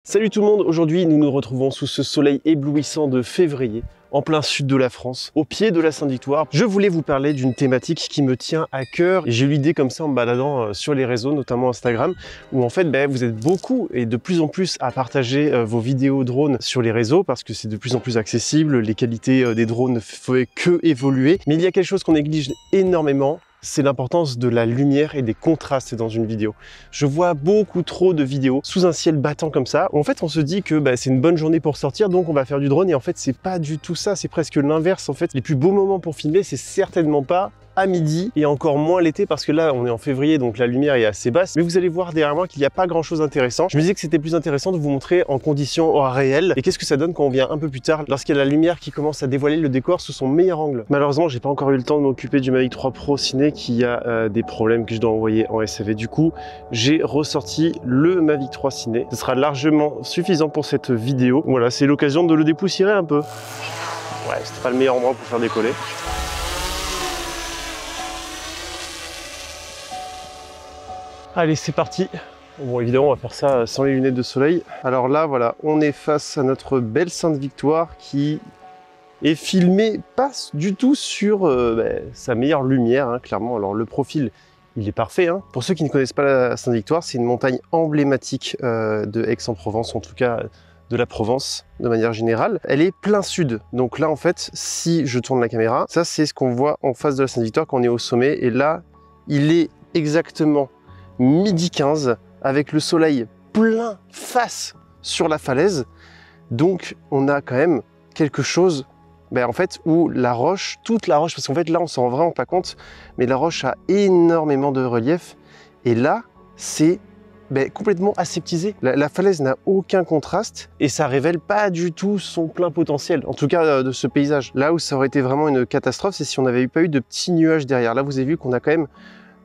Salut tout le monde, aujourd'hui nous nous retrouvons sous ce soleil éblouissant de février, en plein sud de la France, au pied de la Sainte-Victoire. Je voulais vous parler d'une thématique qui me tient à cœur et j'ai eu l'idée comme ça en me baladant sur les réseaux, notamment Instagram, où en fait vous êtes beaucoup et de plus en plus à partager vos vidéos drones sur les réseaux parce que c'est de plus en plus accessible, les qualités des drones ne font que évoluer. Mais il y a quelque chose qu'on néglige énormément, c'est l'importance de la lumière et des contrastes dans une vidéo. Je vois beaucoup trop de vidéos sous un ciel battant comme ça, où en fait on se dit que c'est une bonne journée pour sortir, donc on va faire du drone, et en fait c'est pas du tout ça, c'est presque l'inverse en fait. Les plus beaux moments pour filmer, c'est certainement pas à midi, et encore moins l'été, parce que là on est en février, donc la lumière est assez basse, mais vous allez voir derrière moi qu'il n'y a pas grand chose d'intéressant. Je me disais que c'était plus intéressant de vous montrer en conditions réelles, et qu'est-ce que ça donne quand on vient un peu plus tard, lorsqu'il y a la lumière qui commence à dévoiler le décor sous son meilleur angle. Malheureusement, j'ai pas encore eu le temps de m'occuper du Mavic 3 Pro Ciné qui a des problèmes que je dois envoyer en SAV. Du coup, j'ai ressorti le Mavic 3 Ciné. Ce sera largement suffisant pour cette vidéo. Voilà, c'est l'occasion de le dépoussiérer un peu. Ouais, c'était pas le meilleur endroit pour faire décoller. Allez, c'est parti. Bon, évidemment, on va faire ça sans les lunettes de soleil. Alors là, voilà, on est face à notre belle Sainte-Victoire qui est filmée pas du tout sur sa meilleure lumière, hein, clairement. Alors le profil, il est parfait. Hein. Pour ceux qui ne connaissent pas la Sainte-Victoire, c'est une montagne emblématique de Aix-en-Provence, en tout cas de la Provence de manière générale. Elle est plein sud. Donc là, en fait, si je tourne la caméra, ça c'est ce qu'on voit en face de la Sainte-Victoire quand on est au sommet. Et là, il est exactement midi 15 avec le soleil plein face sur la falaise. Donc on a quand même quelque chose en fait où la roche, toute la roche, parce qu'en fait là on s'en rend vraiment pas compte, mais la roche a énormément de relief et là c'est complètement aseptisé. La falaise n'a aucun contraste et ça révèle pas du tout son plein potentiel, en tout cas de ce paysage. Là où ça aurait été vraiment une catastrophe, c'est si on n'avait pas eu de petits nuages derrière. Là vous avez vu qu'on a quand même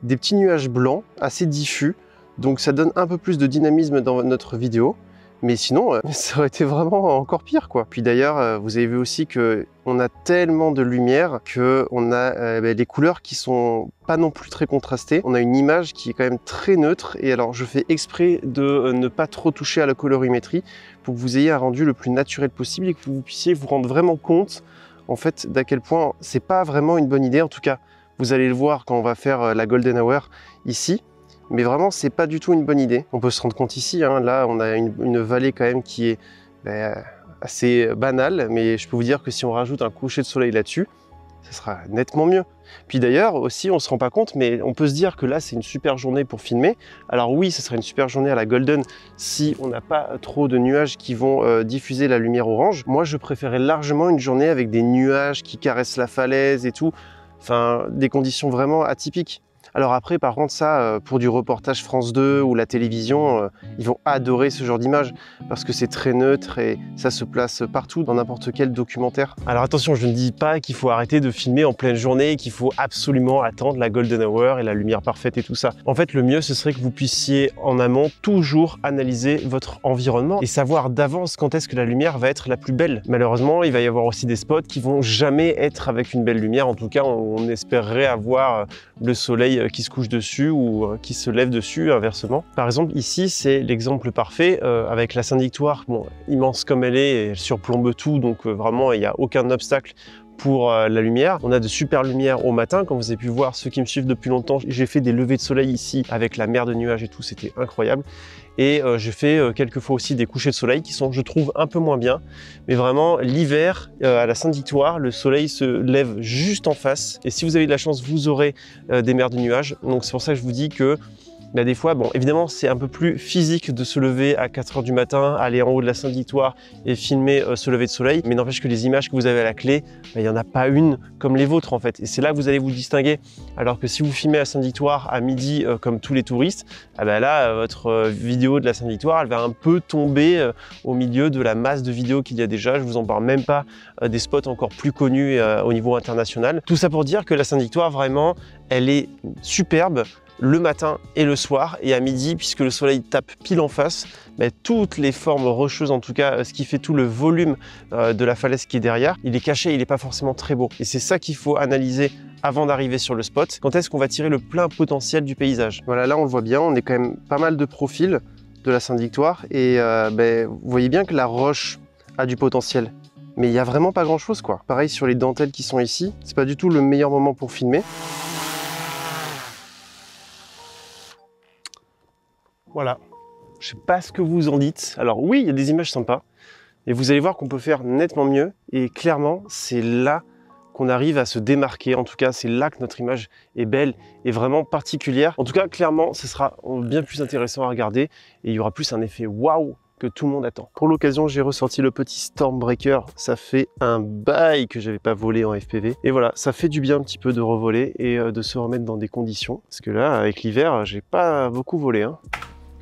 des petits nuages blancs assez diffus, donc ça donne un peu plus de dynamisme dans notre vidéo, mais sinon ça aurait été vraiment encore pire quoi. Puis d'ailleurs vous avez vu aussi que on a tellement de lumière que on a les couleurs qui sont pas non plus très contrastées. On a une image qui est quand même très neutre, et alors je fais exprès de ne pas trop toucher à la colorimétrie pour que vous ayez un rendu le plus naturel possible et que vous puissiez vous rendre vraiment compte en fait d'à quel point c'est pas vraiment une bonne idée. En tout cas vous allez le voir quand on va faire la Golden Hour ici, mais vraiment c'est pas du tout une bonne idée. On peut se rendre compte ici, hein, là on a une vallée quand même qui est assez banale, mais je peux vous dire que si on rajoute un coucher de soleil là-dessus, ça sera nettement mieux. Puis d'ailleurs aussi on se rend pas compte, mais on peut se dire que là c'est une super journée pour filmer. Alors oui, ce serait une super journée à la Golden si on n'a pas trop de nuages qui vont diffuser la lumière orange. Moi je préférais largement une journée avec des nuages qui caressent la falaise et tout. Enfin, des conditions vraiment atypiques. Alors après, par contre, ça, pour du reportage France 2 ou la télévision, ils vont adorer ce genre d'image parce que c'est très neutre et ça se place partout dans n'importe quel documentaire. Alors attention, je ne dis pas qu'il faut arrêter de filmer en pleine journée et qu'il faut absolument attendre la Golden Hour et la lumière parfaite et tout ça. En fait, le mieux, ce serait que vous puissiez en amont toujours analyser votre environnement et savoir d'avance quand est-ce que la lumière va être la plus belle. Malheureusement, il va y avoir aussi des spots qui vont jamais être avec une belle lumière. En tout cas, on espérerait avoir le soleil qui se couche dessus ou qui se lève dessus, inversement. Par exemple, ici, c'est l'exemple parfait avec la Sainte-Victoire, bon, immense comme elle est, elle surplombe tout, donc vraiment, il n'y a aucun obstacle pour la lumière. On a de super lumières au matin, comme vous avez pu voir, ceux qui me suivent depuis longtemps, j'ai fait des levées de soleil ici avec la mer de nuages et tout, c'était incroyable. Et j'ai fait quelques fois aussi des couchers de soleil qui sont, je trouve, un peu moins bien. Mais vraiment, l'hiver, à la Sainte-Victoire, le soleil se lève juste en face. Et si vous avez de la chance, vous aurez des mers de nuages. Donc c'est pour ça que je vous dis que des fois, bon, évidemment, c'est un peu plus physique de se lever à 4 h du matin, aller en haut de la Sainte-Victoire et filmer ce lever de soleil. Mais n'empêche que les images que vous avez à la clé, il n'y en a pas une comme les vôtres en fait. Et c'est là que vous allez vous distinguer. Alors que si vous filmez à Sainte-Victoire à midi comme tous les touristes, là, votre vidéo de la Sainte-Victoire, elle va un peu tomber au milieu de la masse de vidéos qu'il y a déjà. Je vous en parle même pas des spots encore plus connus au niveau international. Tout ça pour dire que la Sainte-Victoire, vraiment, elle est superbe le matin et le soir, et à midi, puisque le soleil tape pile en face, toutes les formes rocheuses, en tout cas ce qui fait tout le volume de la falaise qui est derrière, il est caché, il n'est pas forcément très beau. Et c'est ça qu'il faut analyser avant d'arriver sur le spot. Quand est-ce qu'on va tirer le plein potentiel du paysage? Voilà, là on le voit bien, on est quand même pas mal de profils. de la Sainte-Victoire et vous voyez bien que la roche a du potentiel. Mais il n'y a vraiment pas grand chose quoi. Pareil sur les dentelles qui sont ici, c'est pas du tout le meilleur moment pour filmer. Voilà, je sais pas ce que vous en dites. Alors oui, il y a des images sympas, et vous allez voir qu'on peut faire nettement mieux. Et clairement, c'est là qu'on arrive à se démarquer. En tout cas, c'est là que notre image est belle et vraiment particulière. En tout cas, clairement, ce sera bien plus intéressant à regarder et il y aura plus un effet waouh que tout le monde attend. Pour l'occasion, j'ai ressorti le petit Stormbreaker. Ça fait un bail que j'avais pas volé en FPV. Et voilà, ça fait du bien un petit peu de revoler et de se remettre dans des conditions. Parce que là, avec l'hiver, j'ai pas beaucoup volé, hein.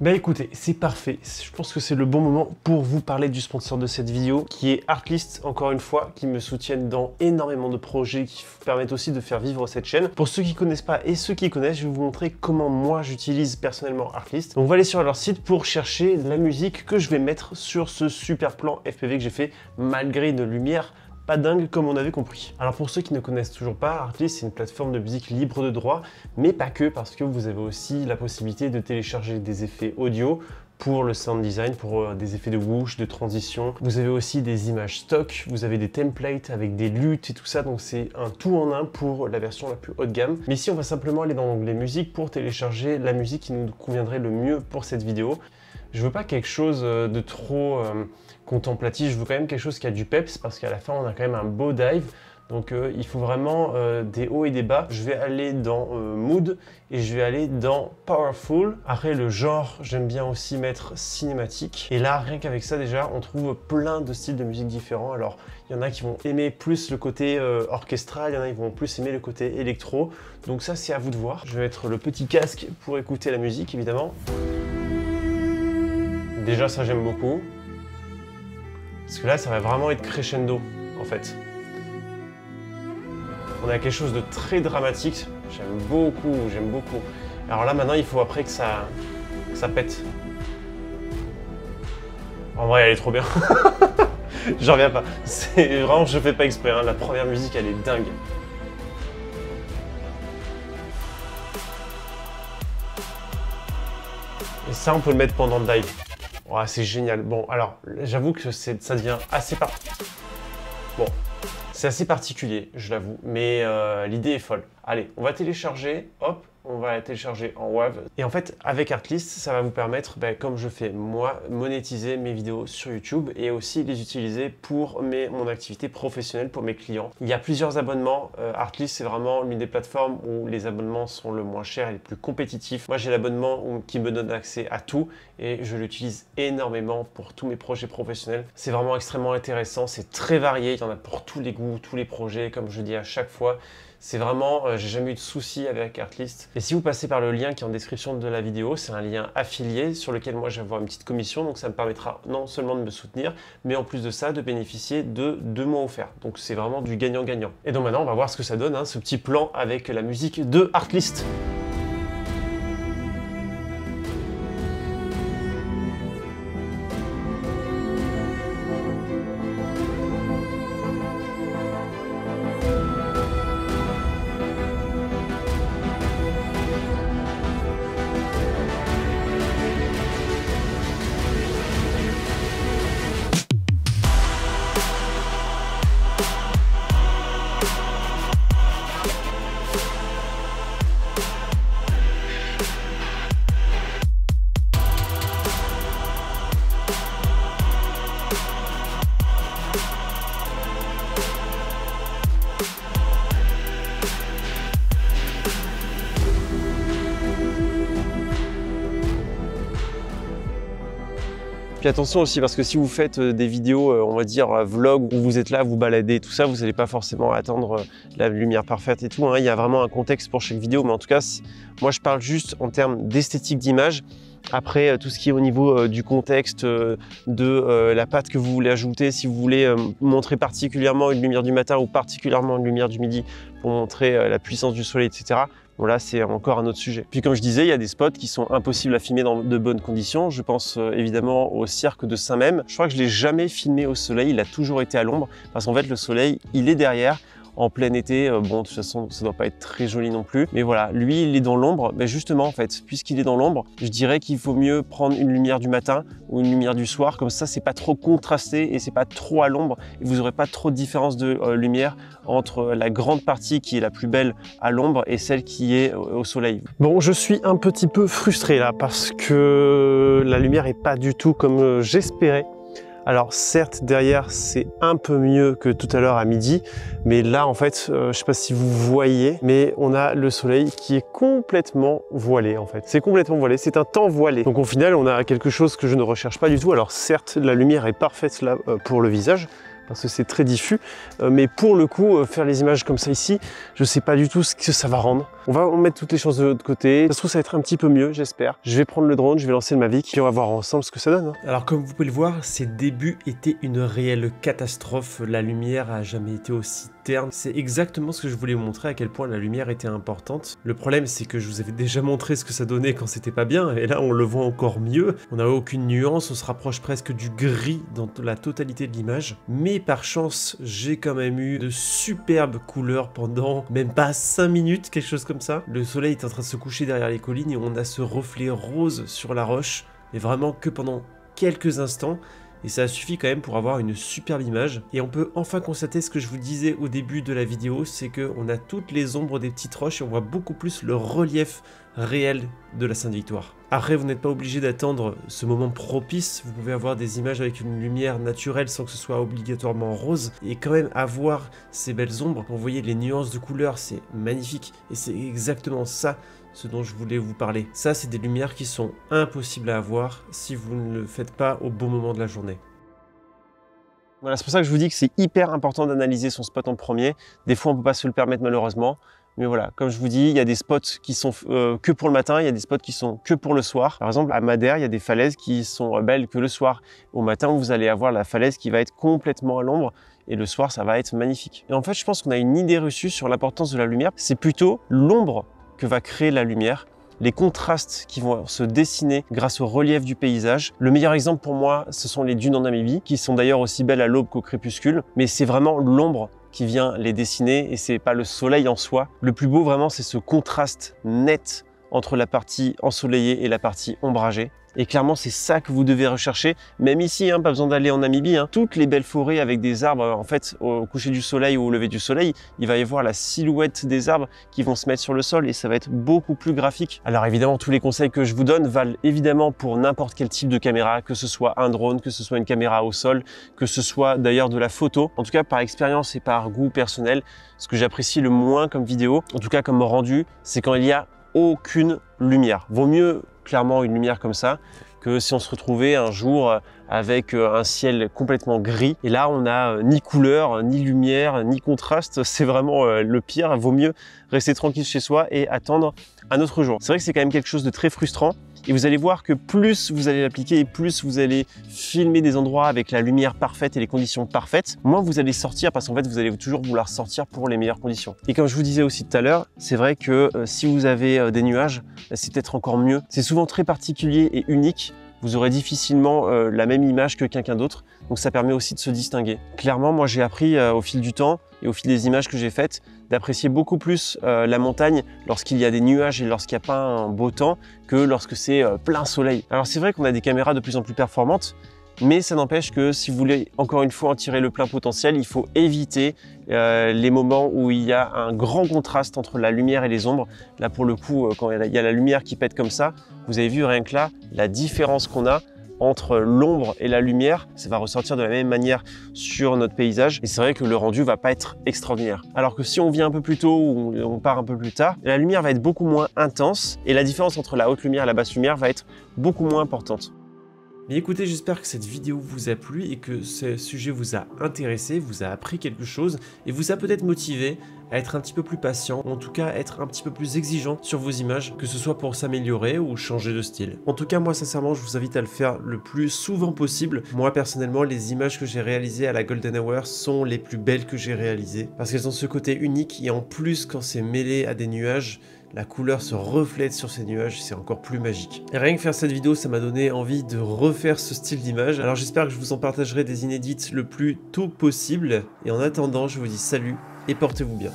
Bah écoutez, c'est parfait. Je pense que c'est le bon moment pour vous parler du sponsor de cette vidéo, qui est Artlist, encore une fois, qui me soutiennent dans énormément de projets qui permettent aussi de faire vivre cette chaîne. Pour ceux qui connaissent pas et ceux qui connaissent, je vais vous montrer comment moi j'utilise personnellement Artlist. Donc on va aller sur leur site pour chercher la musique que je vais mettre sur ce super plan FPV que j'ai fait, malgré une lumière pas dingue comme on avait compris. Alors pour ceux qui ne connaissent toujours pas, Artlist c'est une plateforme de musique libre de droit, mais pas que, parce que vous avez aussi la possibilité de télécharger des effets audio pour le sound design, pour des effets de whoosh, de transition. Vous avez aussi des images stock, vous avez des templates avec des luttes et tout ça, donc c'est un tout en un pour la version la plus haut de gamme. Mais ici on va simplement aller dans l'onglet musique pour télécharger la musique qui nous conviendrait le mieux pour cette vidéo. Je veux pas quelque chose de trop contemplatif, je veux quand même quelque chose qui a du peps parce qu'à la fin on a quand même un beau dive. Donc il faut vraiment des hauts et des bas. Je vais aller dans Mood et je vais aller dans Powerful. Après le genre, j'aime bien aussi mettre cinématique. Et là, rien qu'avec ça déjà, on trouve plein de styles de musique différents. Alors il y en a qui vont aimer plus le côté orchestral, il y en a qui vont plus aimer le côté électro. Donc ça c'est à vous de voir. Je vais mettre le petit casque pour écouter la musique évidemment. Déjà ça j'aime beaucoup. Parce que là ça va vraiment être crescendo en fait. On a quelque chose de très dramatique. J'aime beaucoup, j'aime beaucoup. Alors là maintenant il faut après que ça pète. En vrai elle est trop bien. J'en reviens pas. C'est vraiment, je fais pas exprès, hein. La première musique elle est dingue. Et ça on peut le mettre pendant le dive. Oh, c'est génial. Bon, alors, j'avoue que ça devient assez Bon, c'est assez particulier, je l'avoue, mais l'idée est folle. Allez, on va télécharger, hop, on va la télécharger en WAV. Et en fait, avec Artlist, ça va vous permettre, comme je fais moi, monétiser mes vidéos sur YouTube et aussi les utiliser pour mon activité professionnelle, pour mes clients. Il y a plusieurs abonnements. Artlist, c'est vraiment l'une des plateformes où les abonnements sont le moins chers et les plus compétitifs. Moi, j'ai l'abonnement qui me donne accès à tout et je l'utilise énormément pour tous mes projets professionnels. C'est vraiment extrêmement intéressant, c'est très varié. Il y en a pour tous les goûts, tous les projets, comme je dis à chaque fois. C'est vraiment, j'ai jamais eu de soucis avec Artlist. Et si vous passez par le lien qui est en description de la vidéo, c'est un lien affilié sur lequel moi je vais avoir une petite commission. Donc ça me permettra non seulement de me soutenir, mais en plus de ça, de bénéficier de 2 mois offerts. Donc c'est vraiment du gagnant-gagnant. Et donc maintenant, on va voir ce que ça donne, hein, ce petit plan avec la musique de Artlist. Puis attention aussi parce que si vous faites des vidéos, on va dire vlog, où vous êtes là, vous baladez, tout ça, vous n'allez pas forcément attendre la lumière parfaite et tout, hein. Il y a vraiment un contexte pour chaque vidéo, mais en tout cas, moi je parle juste en termes d'esthétique d'image. Après, tout ce qui est au niveau du contexte, de la patte que vous voulez ajouter, si vous voulez montrer particulièrement une lumière du matin ou particulièrement une lumière du midi pour montrer la puissance du soleil, etc. Bon là, c'est encore un autre sujet. Puis comme je disais, il y a des spots qui sont impossibles à filmer dans de bonnes conditions. Je pense évidemment au cirque de Saint-Mème. Je crois que je ne l'ai jamais filmé au soleil, il a toujours été à l'ombre parce qu'en fait, le soleil, il est derrière. en plein été, bon, de toute façon, ça doit pas être très joli non plus. Mais voilà, lui, il est dans l'ombre. Mais justement, en fait, puisqu'il est dans l'ombre, je dirais qu'il faut mieux prendre une lumière du matin ou une lumière du soir. Comme ça, c'est pas trop contrasté et c'est pas trop à l'ombre. Et vous aurez pas trop de différence de lumière entre la grande partie qui est la plus belle à l'ombre et celle qui est au soleil. Bon, je suis un petit peu frustré là parce que la lumière est pas du tout comme j'espérais. Alors certes, derrière, c'est un peu mieux que tout à l'heure à midi, mais là, en fait, je sais pas si vous voyez, mais on a le soleil qui est complètement voilé, en fait. C'est complètement voilé, c'est un temps voilé. Donc au final, on a quelque chose que je ne recherche pas du tout. Alors certes, la lumière est parfaite là pour le visage, parce que c'est très diffus, mais pour le coup, faire les images comme ça ici, je sais pas du tout ce que ça va rendre. On va mettre toutes les choses de l'autre côté. Ça se trouve, ça va être un petit peu mieux, j'espère. Je vais prendre le drone, je vais lancer le Mavic, puis on va voir ensemble ce que ça donne. Alors comme vous pouvez le voir, ces débuts étaient une réelle catastrophe. La lumière a jamais été aussi terne. C'est exactement ce que je voulais vous montrer, à quel point la lumière était importante. Le problème, c'est que je vous avais déjà montré ce que ça donnait quand c'était pas bien, et là on le voit encore mieux. On n'a aucune nuance, on se rapproche presque du gris dans la totalité de l'image. Mais par chance, j'ai quand même eu de superbes couleurs pendant même pas 5 minutes, quelque chose comme ça. Le soleil est en train de se coucher derrière les collines et on a ce reflet rose sur la roche, mais vraiment que pendant quelques instants. Et ça suffit quand même pour avoir une superbe image. Et on peut enfin constater ce que je vous disais au début de la vidéo, c'est qu'on a toutes les ombres des petites roches et on voit beaucoup plus le relief réel de la Sainte-Victoire. Après, vous n'êtes pas obligé d'attendre ce moment propice, vous pouvez avoir des images avec une lumière naturelle sans que ce soit obligatoirement rose, et quand même avoir ces belles ombres. Vous voyez les nuances de couleurs, c'est magnifique, et c'est exactement ça ce dont je voulais vous parler. Ça, c'est des lumières qui sont impossibles à avoir si vous ne le faites pas au bon moment de la journée. Voilà, c'est pour ça que je vous dis que c'est hyper important d'analyser son spot en premier. Des fois, on ne peut pas se le permettre malheureusement. Mais voilà, comme je vous dis, il y a des spots qui sont que pour le matin, il y a des spots qui sont que pour le soir. Par exemple, à Madère, il y a des falaises qui sont belles que le soir. Au matin, vous allez avoir la falaise qui va être complètement à l'ombre et le soir, ça va être magnifique. Et en fait, je pense qu'on a une idée reçue sur l'importance de la lumière. C'est plutôt l'ombre que va créer la lumière, les contrastes qui vont se dessiner grâce au relief du paysage. Le meilleur exemple pour moi, ce sont les dunes en Namibie, qui sont d'ailleurs aussi belles à l'aube qu'au crépuscule, mais c'est vraiment l'ombre qui vient les dessiner et c'est pas le soleil en soi. Le plus beau vraiment, c'est ce contraste net entre la partie ensoleillée et la partie ombragée. Et clairement, c'est ça que vous devez rechercher. Même ici, pas besoin d'aller en Namibie. Toutes les belles forêts avec des arbres, en fait, au coucher du soleil ou au lever du soleil, il va y avoir la silhouette des arbres qui vont se mettre sur le sol et ça va être beaucoup plus graphique. Alors évidemment, tous les conseils que je vous donne valent évidemment pour n'importe quel type de caméra, que ce soit un drone, que ce soit une caméra au sol, que ce soit d'ailleurs de la photo. En tout cas, par expérience et par goût personnel, ce que j'apprécie le moins comme vidéo, en tout cas comme rendu, c'est quand il y a aucune lumière. Vaut mieux clairement une lumière comme ça que si on se retrouvait un jour avec un ciel complètement gris. Et là, on n'a ni couleur, ni lumière, ni contraste. C'est vraiment le pire. Vaut mieux rester tranquille chez soi et attendre un autre jour. C'est vrai que c'est quand même quelque chose de très frustrant. Et vous allez voir que plus vous allez l'appliquer et plus vous allez filmer des endroits avec la lumière parfaite et les conditions parfaites, moins vous allez sortir parce qu'en fait, vous allez toujours vouloir sortir pour les meilleures conditions. Et comme je vous disais aussi tout à l'heure, c'est vrai que si vous avez des nuages, c'est peut-être encore mieux. C'est souvent très particulier et unique. Vous aurez difficilement la même image que quelqu'un d'autre, donc ça permet aussi de se distinguer. Clairement, moi j'ai appris au fil du temps et au fil des images que j'ai faites d'apprécier beaucoup plus la montagne lorsqu'il y a des nuages et lorsqu'il n'y a pas un beau temps que lorsque c'est plein soleil. Alors c'est vrai qu'on a des caméras de plus en plus performantes, mais ça n'empêche que si vous voulez encore une fois en tirer le plein potentiel, il faut éviter les moments où il y a un grand contraste entre la lumière et les ombres. Là pour le coup, quand il y a la lumière qui pète comme ça, vous avez vu rien que là, la différence qu'on a entre l'ombre et la lumière, ça va ressortir de la même manière sur notre paysage et c'est vrai que le rendu va pas être extraordinaire. Alors que si on vient un peu plus tôt ou on part un peu plus tard, la lumière va être beaucoup moins intense et la différence entre la haute lumière et la basse lumière va être beaucoup moins importante. Mais écoutez, j'espère que cette vidéo vous a plu et que ce sujet vous a intéressé, vous a appris quelque chose et vous a peut-être motivé à être un petit peu plus patient, ou en tout cas être un petit peu plus exigeant sur vos images, que ce soit pour s'améliorer ou changer de style. En tout cas, moi sincèrement, je vous invite à le faire le plus souvent possible. Moi personnellement, les images que j'ai réalisées à la Golden Hour sont les plus belles que j'ai réalisées, parce qu'elles ont ce côté unique et en plus quand c'est mêlé à des nuages, la couleur se reflète sur ces nuages, c'est encore plus magique. Et rien que faire cette vidéo, ça m'a donné envie de refaire ce style d'image. Alors j'espère que je vous en partagerai des inédites le plus tôt possible. Et en attendant, je vous dis salut et portez-vous bien.